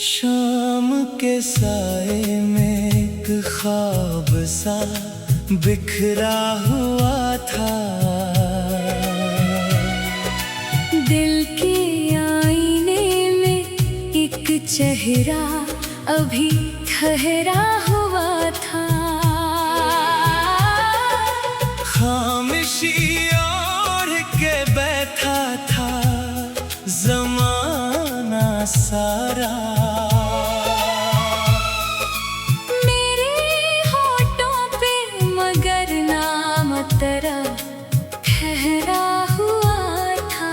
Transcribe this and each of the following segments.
शाम के साए में एक ख्वाब सा बिखरा हुआ था। दिल के आईने में एक चेहरा अभी ठहरा हुआ था। खामोशी ओढ़ के बैठा था ज़माना सारा। तेरा ठहरा हुआ था।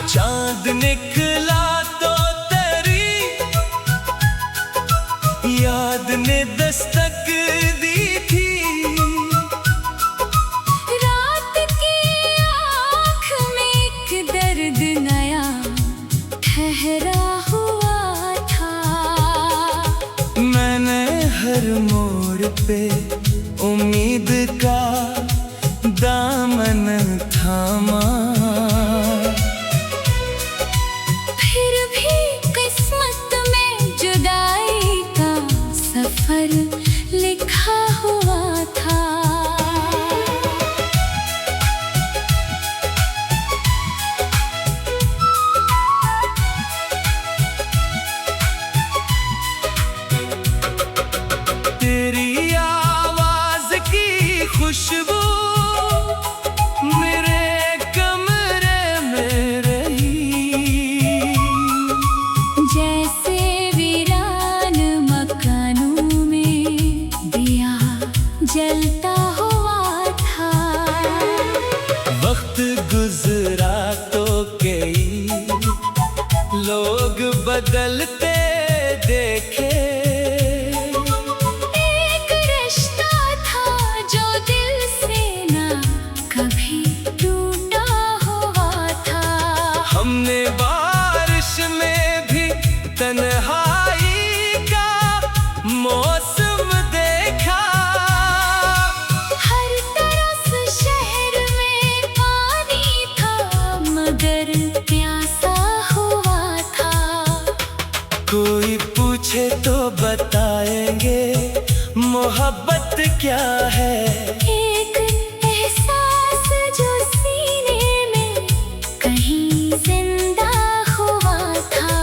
चांद निकला तो तेरी याद ने दस्तक दी थी। रात की आँख में एक दर्द नया ठहरा हुआ था। मैंने हर मोड़ पे उम्मीद का दामन थामा। फिर भी किस्मत में जुदाई का सफर लिखा हुआ था। तेरी खुशबू मेरे कमरे में रही। जैसे वीरान मकानों में दिया जलता हुआ था। वक्त गुजरा तो कई लोग बदलते देखे। हमने बारिश में भी तन्हाई का मौसम देखा। हर तरफ शहर में पानी था मगर प्यासा हुआ था। कोई पूछे तो बताएंगे मोहब्बत क्या है। एक एहसास जो सीने में कहीं जिंदा हुआ था।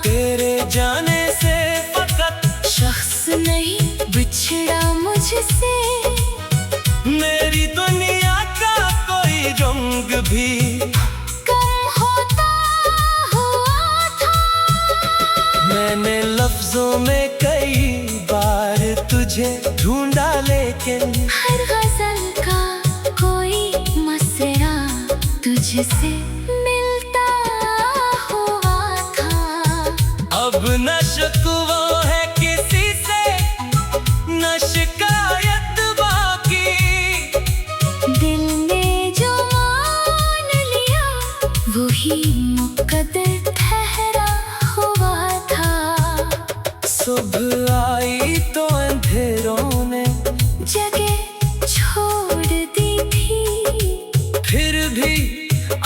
तेरे जाने से फकत शख्स नहीं बिछड़ा मुझसे। मेरी दुनिया का कोई रंग भी कम होता हुआ था। मैंने लफ्जों में कई बार तुझे ढूंढा लेकिन हर गजल का कोई मसरा तुझसे मिलता हुआ था। अब न शिकवा है किसी से न शिकायत बाकी। दिल ने जो मान लिया वही मुकद्दर ठहरा हुआ था। सुबह आई तो अंधेरों ने जगह छोड़ दी थी। फिर भी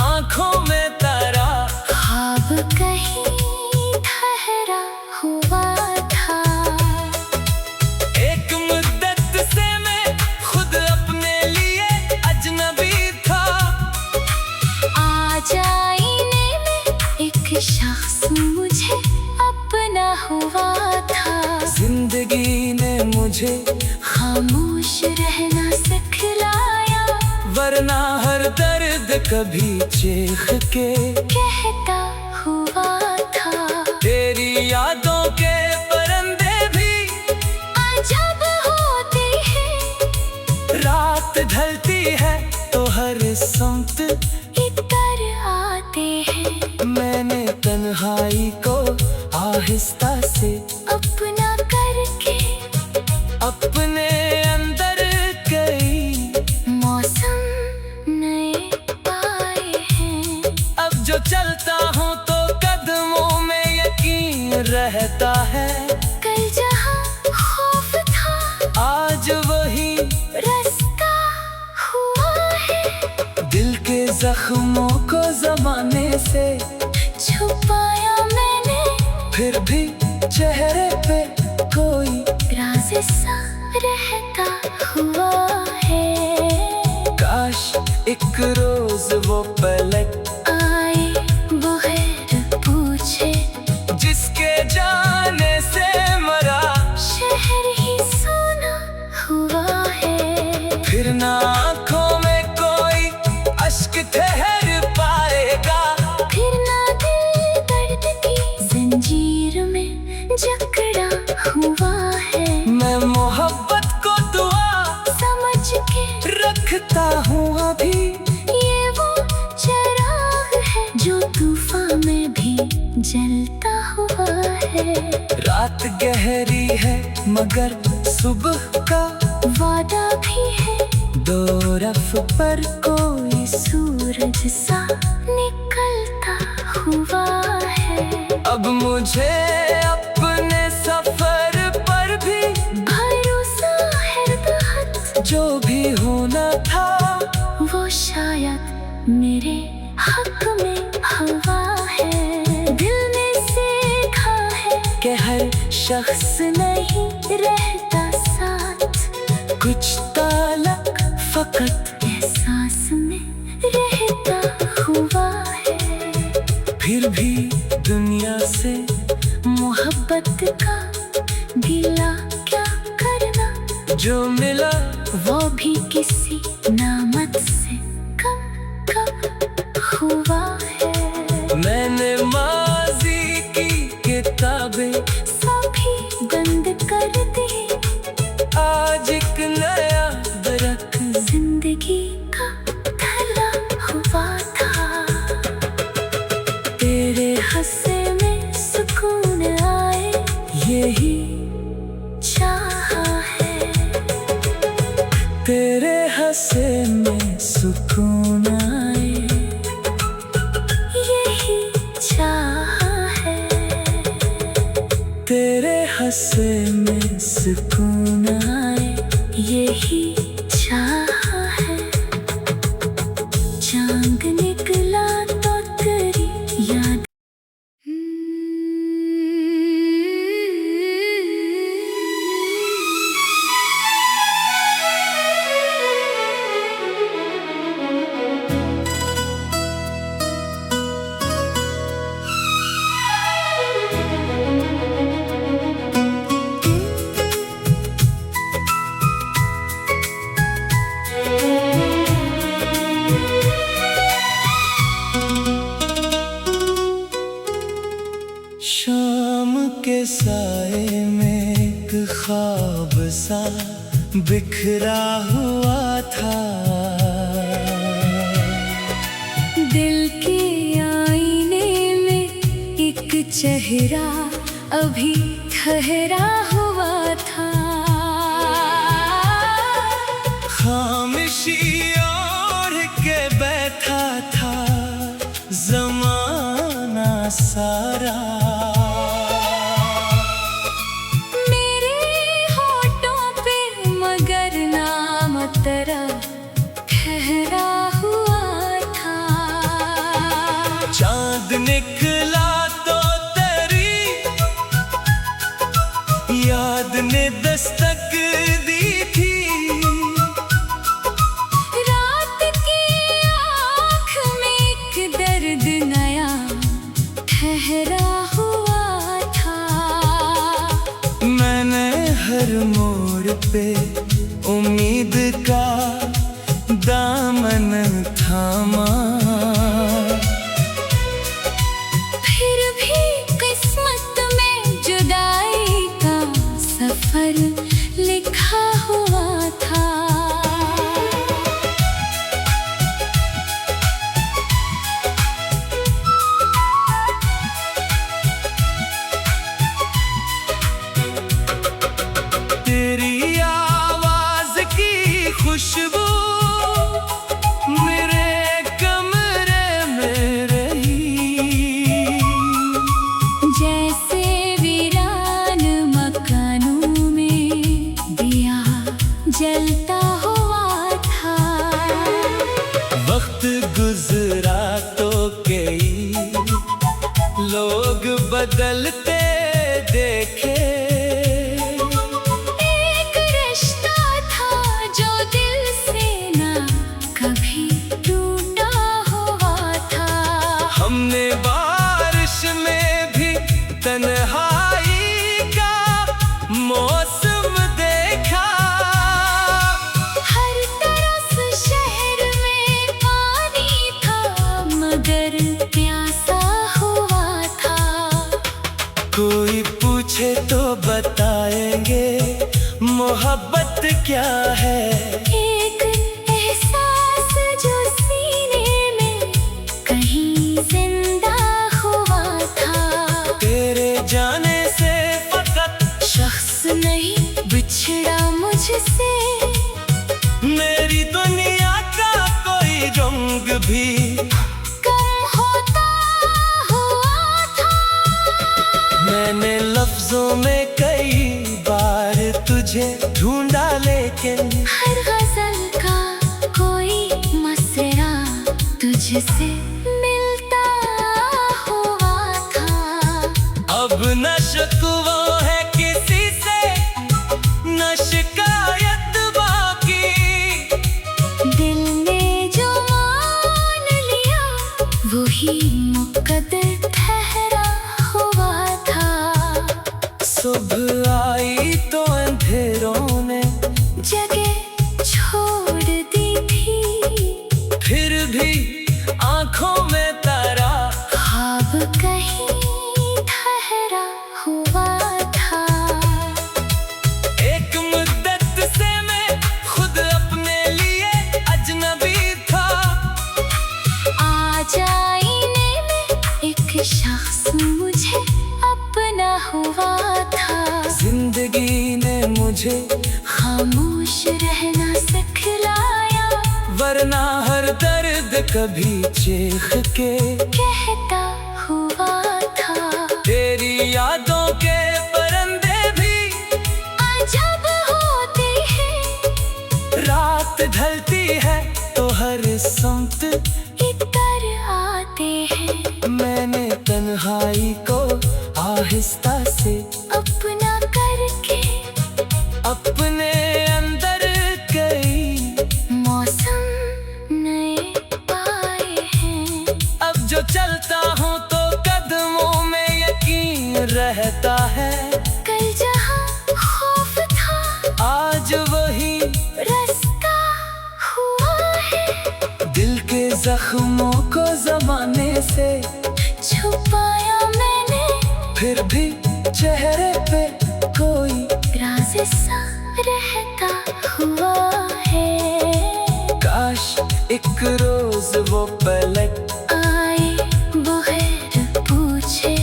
आंखों में तारा ख्वाब कहीं ठहरा हुआ था। एक मुद्दत से मैं खुद अपने लिए अजनबी था। आज आईने में एक शख्स मुझे अपना हुआ था। जिंदगी ने मुझे खामोश रहना सिखलाया। वरना हर दर्द कभी चीख के कहता हुआ था। तेरी यादों के परिंदे भी अजब होते हैं। रात ढलती है तो हर समत इतर आते हैं। मैंने तन्हाई को आहिस्ता से अपना करके अपने अंदर कई मौसम नए पाए हैं। अब जो चलता हूँ तो कदमों में यकीन रहता है। कल जहाँ खौफ था आज वही रास्ता हुआ है। दिल के जख्मों को जमाने से छुपाया मैंने फिर भी चेहरे पे कोई राज सा रहता हुआ है। काश एक रोज वो पलट आए वो खैर पूछे, जिसके जाने से मरा शहर ही सोना हुआ है। फिर ना आँखों में कोई अश्क ठहर पाएगा, फिर ना दिल दर्द की जंजीर में जकड़ा हुआ है। मैं मोहब्बत को दुआ समझ के रखता हूँ अभी, ये वो चिराग है जो तूफान में भी जलता हुआ है। रात गहरी है मगर सुबह का वादा भी है, दो रफ पर कोई सूरज सा निकलता हुआ है। अब मुझे अपने सफर पर भी भरोसा है बहुत, जो भी होना था वो शायद मेरे हक में हुआ है। दिल ने सीखा है कि हर शख्स नहीं रहता साथ, कुछ ताल्लुक फकत एहसास में रहता हुआ है। फिर भी दुनिया से मोहब्बत का गिला क्या करना, जो मिला वो भी किसी नामत से कम हुआ है। मैंने माजी की किताबें सभी बंद कर दी, आज एक नया दरख्त जिंदगी का धरा हुआ था। तेरे हंसे में सुकून आए यही चाहा है। तेरे हंसे में सुकून आए यही चाहा है। तेरे हंसे में सुकून आए यही चाहा है। चांद निकला तो तेरी याद शाम के साए में एक ख्वाब सा बिखरा हुआ था। दिल के आईने में एक चेहरा अभी ठहरा हुआ था। खामोशी ओढ़ के बैठा था जमाना सारा। मेरे होठों पे मगर नाम तेरा ठहरा हुआ था। चांद निकला तो तेरी याद ने दस्तक दी थी। रात की आँख में एक दर्द नया ठहरा हुआ था। मैंने हर मोड़ पे उम्मीद का दामन थामा। फिर भी किस्मत में जुदाई का सफर लिखा हुआ था। तेरी आवाज की खुशबू मेरे कमरे में रही। जैसे वीरान मकानों में दिया जलता हुआ था। वक्त गुजरा तो कई लोग बदलते देखे। एक रिश्ता था जो दिल से ना कभी टूटा हुआ था। हमने बारिश में भी तन्हाई का मौसम देखा। हर तरफ शहर में पानी था मगर प्यासा हुआ था। कोई पूछे तो बताएंगे मोहब्बत क्या है। एक एहसास जो सीने में कहीं जिंदा हुआ था। तेरे जाने से फकत शख्स नहीं बिछड़ा मुझसे। मेरी दुनिया का कोई रंग भी कम होता हुआ था। मैंने लफ्जों में कई बार तुझे ढूंढा लेकिन हर गजल का कोई मसरा तुझसे मिलता हुआ था। अब न शिकवा है किसी से, न शिकायत बाकी। दिल ने जो मान लिया वही मुकद्दर ठहरा हुआ था। सुबह आई तो अंधेरों ने जगह छोड़ दी थी। फिर भी आंखों में तारा ख्वाब कहीं ठहरा हुआ था। एक मुद्दत से मैं खुद अपने लिए अजनबी था। आज आईने में एक शख्स मुझे अपना हुआ था। जिंदगी ने मुझे खामोश रहना सिखलाया। वरना हर दर्द कभी चीख के कहता हुआ था। तेरी यादों के परिंदे भी अजब होते हैं। रात ढलती है तो हर समत इतर आते हैं। मैंने तन्हाई को आहिस्ता से अपना करके अपने अंदर कई मौसम नए पाए हैं। अब जो चलता हूँ तो कदमों में यकीन रहता है। कल जहाँ खौफ था आज वही रास्ता हुआ है। दिल के जख्मों को जमाने से छुपाया मैंने फिर भी चेहरे पे कोई राज सा रहता हुआ है। काश एक रोज वो पलट आए बगैर पूछे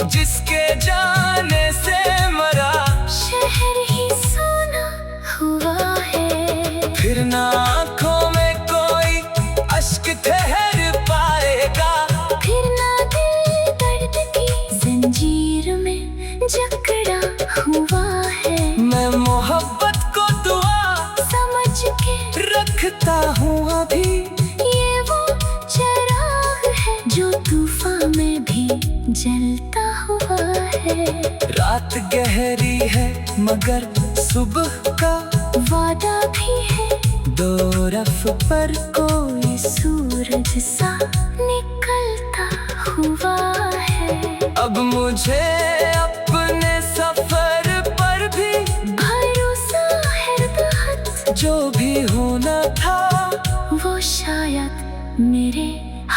जिसके जाने से मरा। शहर ही सोना हुआ है। फिर ना आँखों में कोई अश्क ठहर पाएगा। फिर ना दिल दर्द की जंजीर में जकड़ा हुआ है। मैं मोहब्बत को दुआ समझ के रखता हूँ अभी। ये वो चिराग है जो तूफान में भी जलता हुआ है। रात गहरी है मगर सुबह का वादा भी है। दो रफ पर कोई सूरज सा निकलता हुआ है। अब मुझे अपने सफर पर भी भरोसा है बहुत। जो भी होना था वो शायद मेरे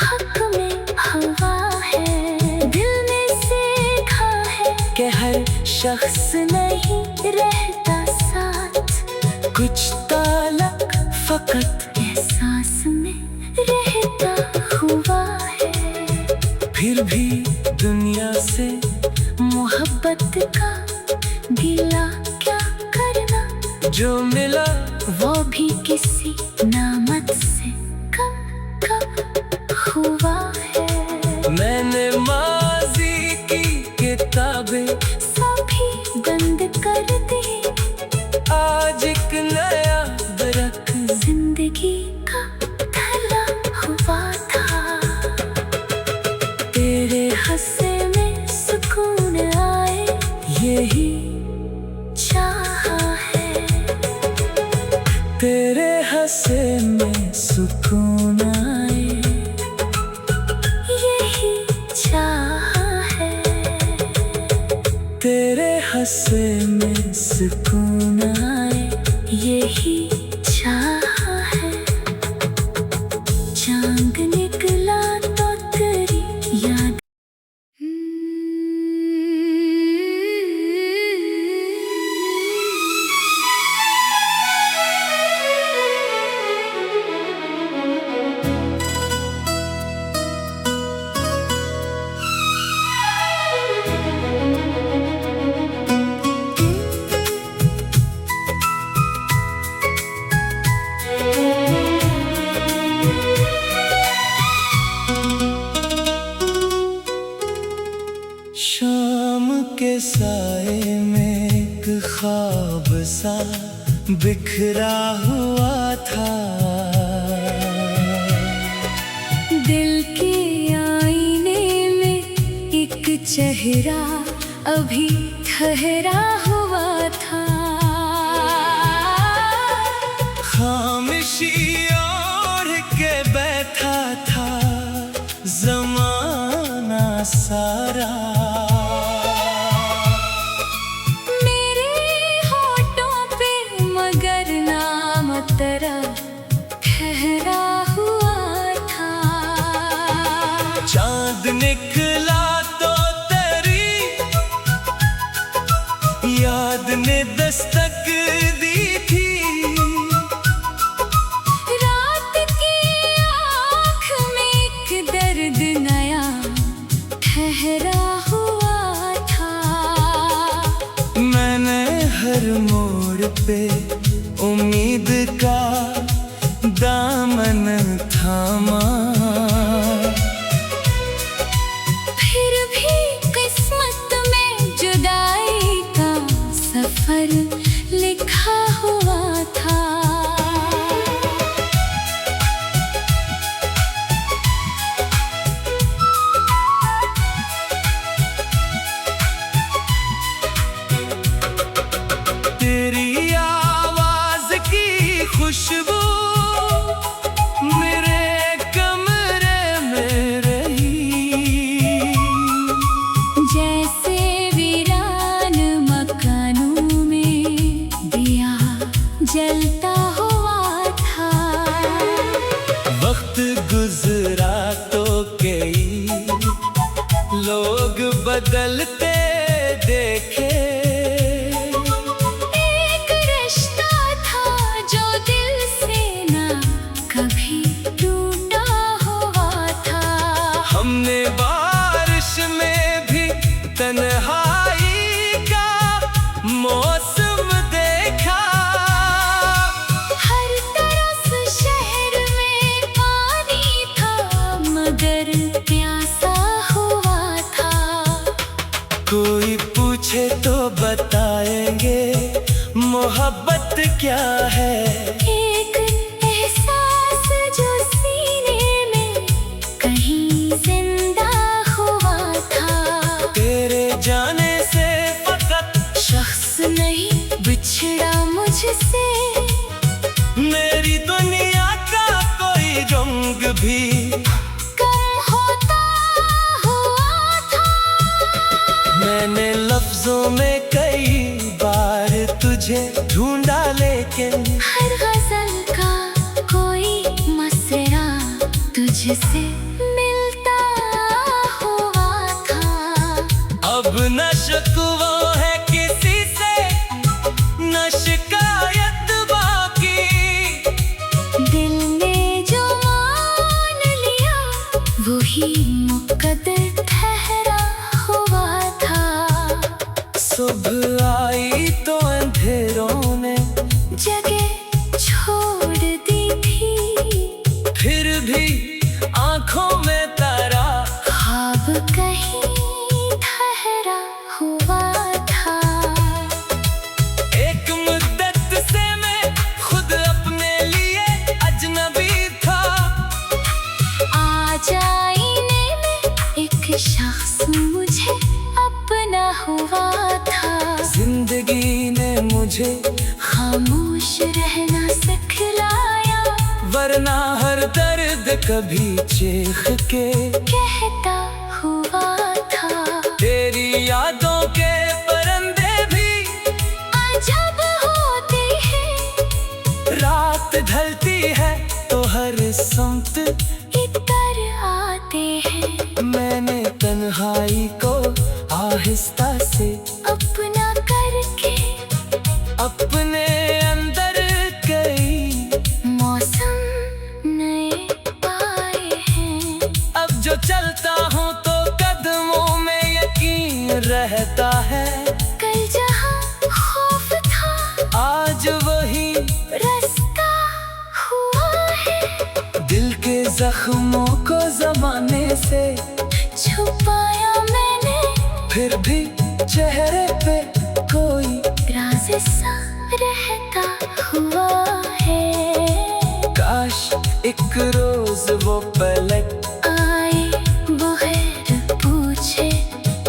हक में हवा है। दिल ने सीखा है कि हर शख्स नहीं रहता साथ। कुछ ताल्लुक फकत एहसास में रहता हुआ है। फिर भी दुनिया से मोहब्बत का गिला क्या करना। जो मिला वो भी किसी नामत से कम हुआ है। मैंने माजी की किताबें सभी बंद कर दी। आज एक नया दरख्त जिंदगी का धरा हुआ था। तेरे हंसे में सुकून आए बसे में सुकून आए, यही चाह है। चांद निकला तो तेरी याद। शाम के साए में एक ख्वाब सा बिखरा हुआ था। दिल के आईने में एक चेहरा अभी ठहरा हुआ था। खामोशी ओढ़ के बैठा था ज़माना सारा। मेरे होठों पे मगर नाम तेरा ठहरा हुआ था। चांद निकला तो तेरी याद ने दस्तक दी थी। रात की आँख में एक दर्द नया ठहरा हुआ था। मैंने हर मोड़ पे उम्मीद का दामन थामा। फिर भी किस्मत में जुदाई का सफर लिखा हुआ था। तेरी आवाज की खुशबू मेरे कमरे में रही। जैसे वीरान मकानों में दिया जलता हुआ था। वक्त गुजरा तो कई लोग बदलते देखे। एक रिश्ता था जो दिल से ना कभी टूटा हुआ था। हमने बारिश में भी तन्हाई का मौसम देखा। हर तरफ शहर में पानी था मगर प्यासा हुआ था। कोई पूछे तो बताएंगे मोहब्बत क्या है। एक एहसास जो सीने में कहीं जिंदा हुआ था। तेरे जाने से फकत शख्स नहीं बिछड़ा मुझसे। मेरी दुनिया का कोई रंग भी कम होता हुआ था। मैंने लफ्जों में कई बार तुझे ढूंढा लेकिन हर गजल का कोई मसरा तुझसे मिलता हुआ था। अब न शिकवा है किसी से न शिकायत बाकी। दिल ने जो मान लिया वही मुकद्दर ठहरा हुआ था। सुबह आई तो अंधेरों ने जगह छोड़ दी थी। फिर भी आंखों में तारा ख्वाब कहीं ठहरा हुआ था। एक मुद्दत से मैं खुद अपने लिए अजनबी था। आज आईने में एक शख्स मुझे अपना हुआ था। जिंदगी ने मुझे खामोश रहना सिखलाया। वरना हर दर्द कभी चीख के कहता हुआ था। तेरी यादों के परिंदे भी आहिस्ता से अपना करके अपने अंदर कई मौसम नए पाए हैं। अब जो चलता हूँ तो कदमों में यकीन रहता है। कल जहाँ खौफ था आज वही रास्ता हुआ है। दिल के जख्मों को जमाने से छुपाया मैंने फिर भी चेहरे पे कोई राज सा रहता हुआ है। काश एक रोज वो पलट आए बगैर पूछे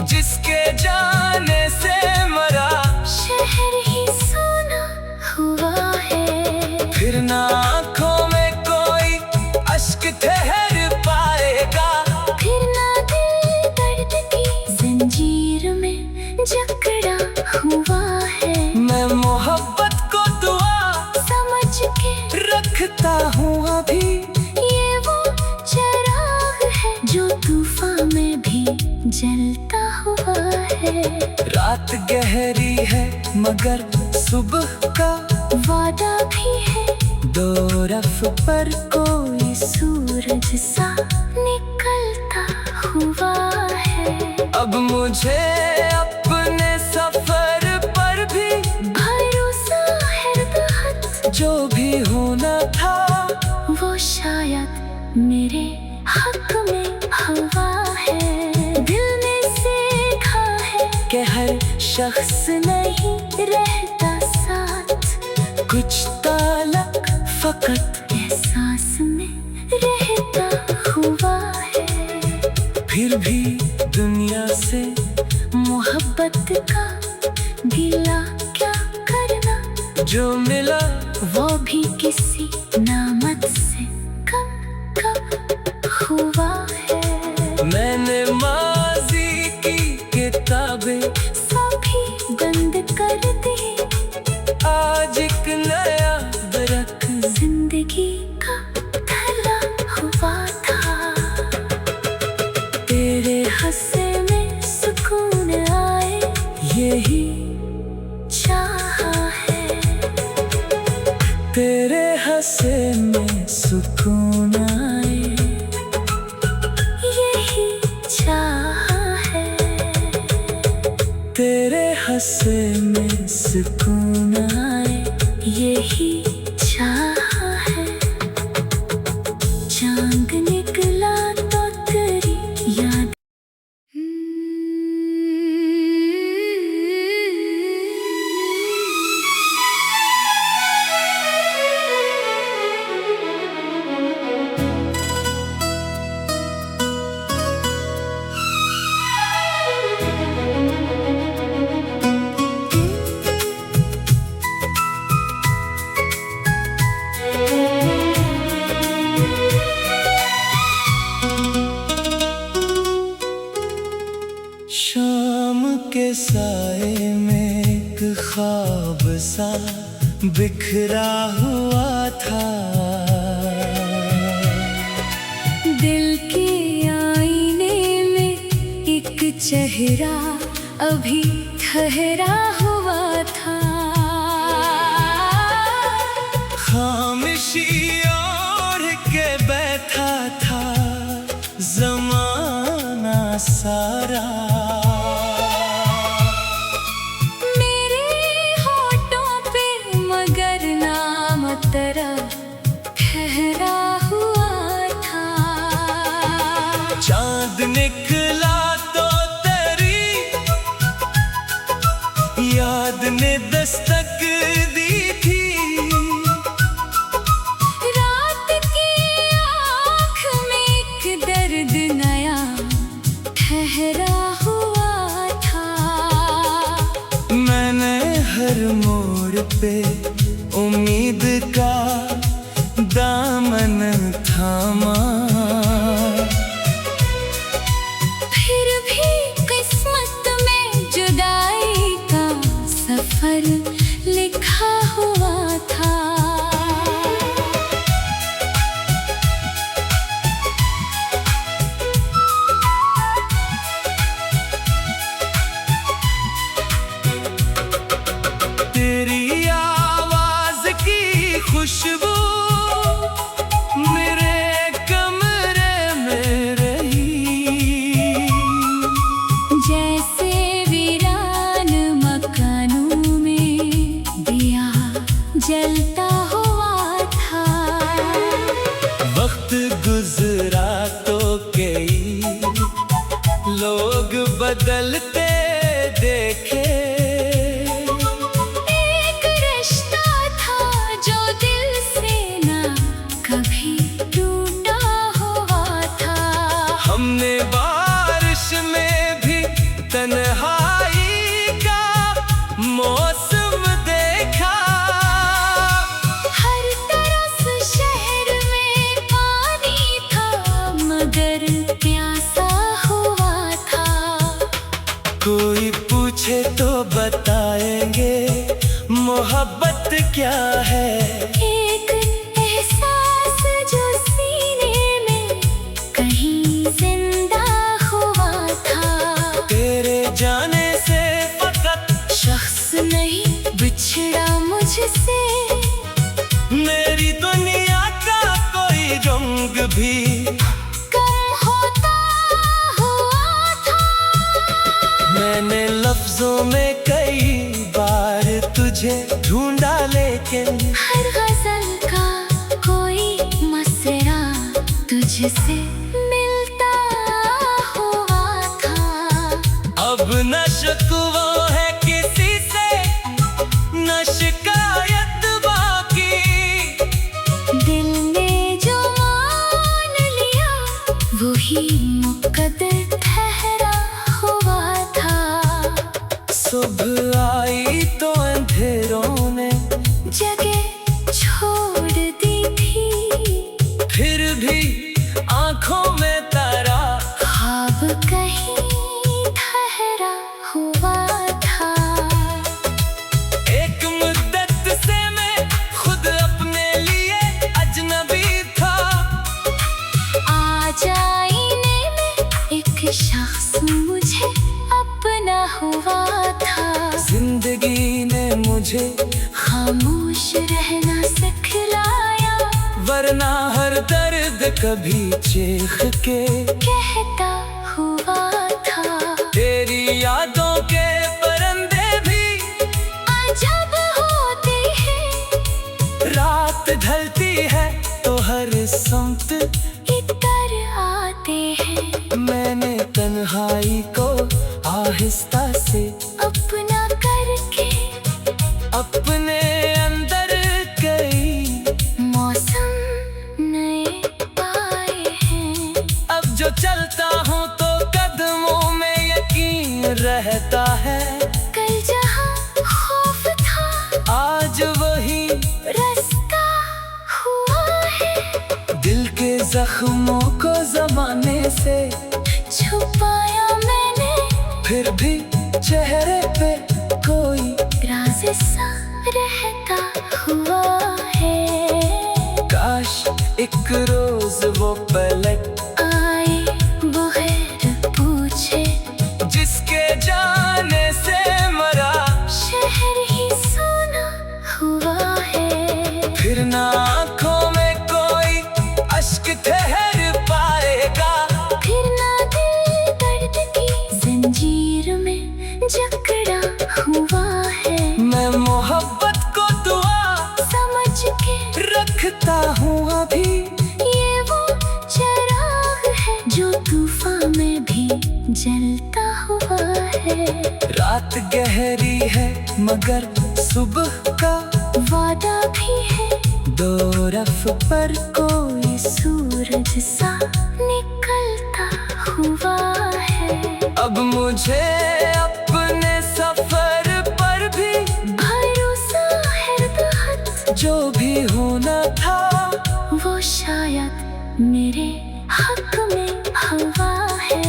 जिसके जाने से मरा शहर ही सोना हुआ है। फिर ना आँखों में कोई अश्क ठहर पाएगा। फिर ना दिल दर्द की जंजीर में जकड़ा हुआ है। मैं मोहब्बत को दुआ समझ के रखता हूँ अभी। ये वो चिराग है जो तूफान में भी जलता हुआ है। रात गहरी है मगर सुबह का वादा भी है दो रफ पर कोई सूरज सा निकलता हुआ है। अब मुझे अपने सफर पर भी भरोसा है बहुत जो भी होना था वो शायद मेरे हक में हुआ है। दिल ने सीखा है कि हर शख्स नहीं रहता साथ। कुछ ताल्लुक फकत एहसास में रहता हुआ है। फिर भी दुनिया से मोहब्बत का गिला क्या करना। जो मिला वो भी किसी नामत से कम हुआ है। मैंने माजी की किताबें सभी बंद कर दी। आज एक नया दरख्त जिंदगी का थला हुआ था। तेरे हंसे में सुकून आए यही चाहा है। तेरे हंसे में सुकून आए यही चाहा है। तेरे हंसे में सुकून आए यही चाहा है। चांद निकला तो तेरी याद शाम के साए में एक ख्वाब सा बिखरा हुआ था। दिल के आईने में एक चेहरा अभी ठहरा हुआ था। खामोशी ओढ़ के बैठा था जमाना सारा। मेरे होठों पे मगर नाम तेरा ठहरा हुआ था। चांद निकला तो तेरी याद ने दस्तक दी थी। रात की आँख में एक दर्द नया ठहरा हुआ था। मैंने हर मोड़ पे उम्मीद का दामन थामा। फिर भी किस्मत में जुदाई का सफर लिखा हुआ था। तेरी आवाज की खुशबू मेरे कमरे में रही। जैसे वीरान मकानों में दिया जलता हुआ था। वक्त गुजरा तो कई लोग बदलते देखे। एक रिश्ता था जो दिल से ना कभी टूटा हुआ था। हमने बारिश में भी तन्हाई का मौसम देखा। हर तरफ शहर में पानी था मगर प्यासा हुआ था। कोई पूछे तो बताएंगे मोहब्बत क्या है। एक एहसास जो सीने में कहीं जिंदा हुआ था। तेरे जाने से फकत शख्स नहीं बिछड़ा मुझसे। मेरी दुनिया का कोई रंग भी कम होता हुआ था। मैंने लफ्जों में कई बार तुझे ढूंढा लेकिन हर गजल का कोई मसरा तुझसे मिलता हुआ था। अब न शिकवा है किसी से न शिकायत बाकी। दिल ने जो मान लिया वही मुकद्दर ठहरा हुआ था। सुबह आई तो अंधेरों ने जगह छोड़ दी थी। फिर भी आंखों में तारा ख्वाब कहीं ठहरा हुआ था। एक मुद्दत से मैं खुद अपने लिए अजनबी था। आज आईने में एक शख्स मुझे अपना हुआ था। जिंदगी ने मुझे खामोश रहना सिखलाया। वरना हर दर्द कभी चीख के कहता हुआ था। तेरी यादों के परिंदे भी अजब होते हैं। रात ढलती है तो हर संत इतर आते हैं। मैंने तन्हाई को आहिस्ता से अपना करके अपने अंदर कई मौसम नए पाए हैं। अब जो चलता हूँ तो कदमों में यकीन रहता है। कल जहाँ खौफ था आज वही रास्ता हुआ है। दिल के जख्मों को जमाने से छुपाया मैंने फिर भी चेहरे पे कोई राज सा रहता हुआ है। काश एक रोज वो पलट आए बगैर पूछे जिसके जाने से मरा शहर ही सोना हुआ है। फिर ना आंखों में कोई अश्क ठहर पाएगा। फिर ना दिल दर्द की जंजीर में जकड़ा हुआ है। मैं मोहब्बत को दुआ समझ के रखता हूँ अभी। ये वो चिराग है जो तूफान में भी जलता हुआ है। रात गहरी है मगर सुबह का वादा भी है। दो रफ पर कोई सूरज सा निकलता हुआ है। अब मुझे अपने सफर पर भी भरोसा है बहुत। जो भी होना था वो शायद मेरे हक में हुआ है।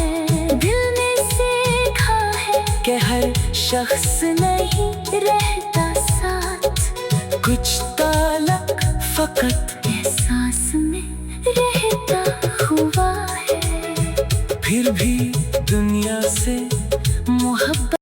दिल ने सीखा है कि हर शख्स नहीं रहता साथ। कुछ ताल्लुक फकत एहसास में रहता हुआ है। फिर भी